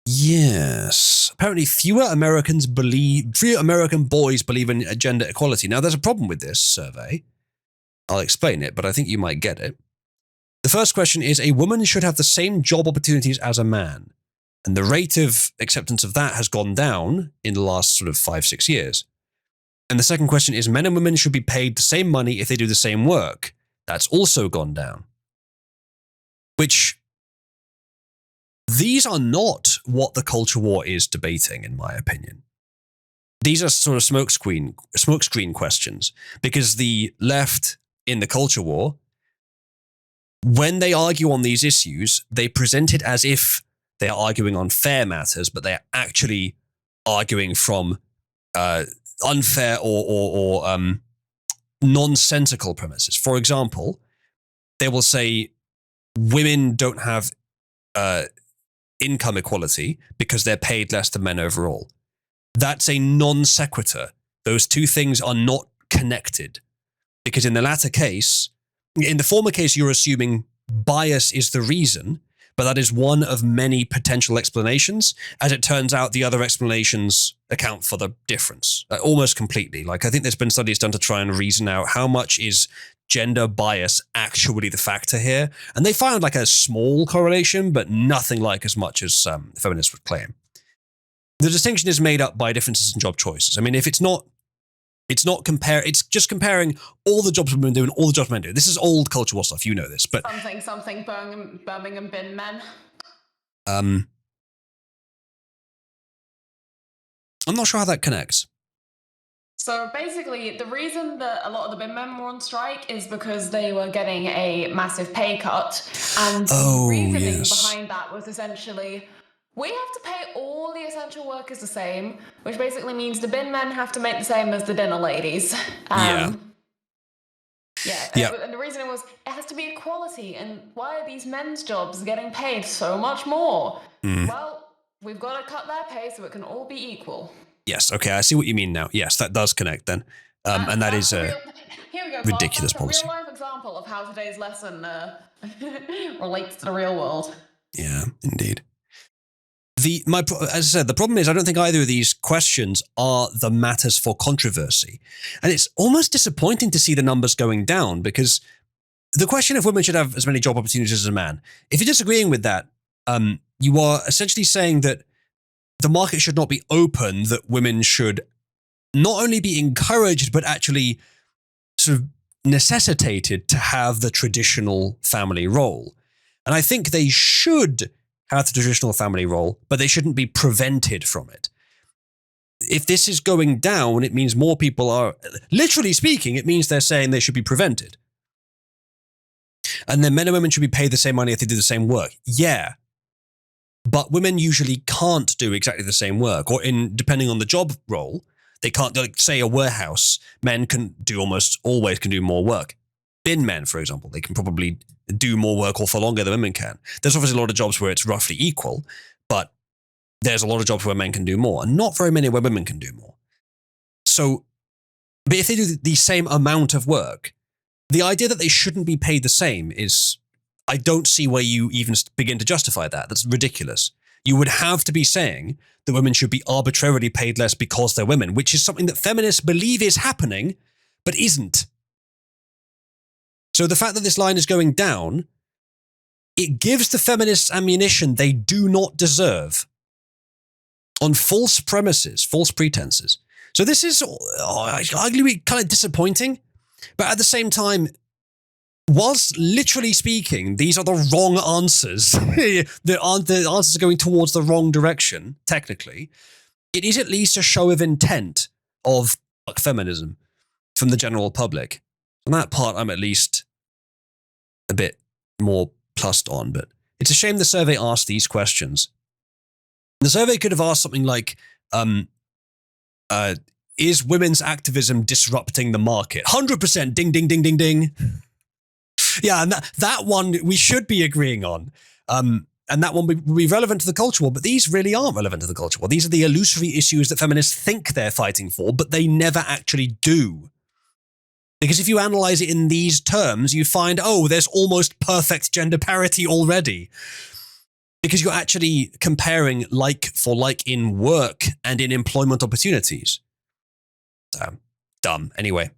Yes. Apparently fewer American boys believe in gender equality. Now, there's a problem with this survey. I'll explain it, but I think you might get it. The first question is, a woman should have the same job opportunities as a man. And the rate of acceptance of that has gone down in the last sort of 5-6 years. And the second question is, men and women should be paid the same money if they do the same work. That's also gone down. Which, these are not what the culture war is debating, in my opinion. These are sort of smokescreen questions, because the left in the culture war, when they argue on these issues, they present it as if they are arguing on fair matters, but they are actually arguing from unfair or nonsensical premises. For example, they will say women don't have income equality because they're paid less than men overall. That's a non sequitur. Those two things are not connected, because in the latter case, in the former case, you're assuming bias is the reason, but that is one of many potential explanations. As it turns out, the other explanations account for the difference almost completely. Like, I think there's been studies done to try and reason out how much is gender bias actually the factor here. And they found like a small correlation, but nothing like as much as feminists would claim. The distinction is made up by differences in job choices. I mean, if it's just comparing all the jobs women do and all the jobs men do. This is old culture war stuff, you know this, but something Birmingham bin men. I'm not sure how that connects. So basically, the reason that a lot of the bin men were on strike is because they were getting a massive pay cut, and the reasoning behind that was essentially, we have to pay all the essential workers the same, which basically means the bin men have to make the same as the dinner ladies. And the reasoning was, it has to be equality, and why are these men's jobs getting paid so much more? Well, we've got to cut their pay so it can all be equal. Yes, okay, I see what you mean now. Yes, that does connect then. And that is a ridiculous policy. That's a real-life example of how today's lesson relates to the real world. Yeah, indeed. As I said, the problem is I don't think either of these questions are the matters for controversy. And it's almost disappointing to see the numbers going down, because the question if women should have as many job opportunities as a man, if you're disagreeing with that, you are essentially saying that the market should not be open, that women should not only be encouraged, but actually sort of necessitated to have the traditional family role. And I think they should have the traditional family role, but they shouldn't be prevented from it. If this is going down, it means more people are, literally speaking, it means they're saying they should be prevented. And then men and women should be paid the same money if they do the same work. Yeah. But women usually can't do exactly the same work, or depending on the job role, they can't, like, say a warehouse, men can do almost always can do more work. Bin men, for example, they can probably do more work or for longer than women can. There's obviously a lot of jobs where it's roughly equal, but there's a lot of jobs where men can do more, and not very many where women can do more. So, but if they do the same amount of work, the idea that they shouldn't be paid the same is, I don't see where you even begin to justify that. That's ridiculous. You would have to be saying that women should be arbitrarily paid less because they're women, which is something that feminists believe is happening, but isn't. So the fact that this line is going down, it gives the feminists ammunition they do not deserve on false premises, false pretenses. So this is arguably kind of disappointing, but at the same time, whilst literally speaking, these are the wrong answers. the answers are going towards the wrong direction, technically. It is at least a show of intent of feminism from the general public. On that part, I'm at least a bit more plussed on, but it's a shame the survey asked these questions. The survey could have asked something like, is women's activism disrupting the market? 100%, ding, ding, ding, ding, ding. Yeah, and that one we should be agreeing on. And that one would be relevant to the culture war, but these really aren't relevant to the culture war. These are the illusory issues that feminists think they're fighting for, but they never actually do. Because if you analyze it in these terms, you find, oh, there's almost perfect gender parity already. because you're actually comparing like for like in work and in employment opportunities. Dumb. Anyway.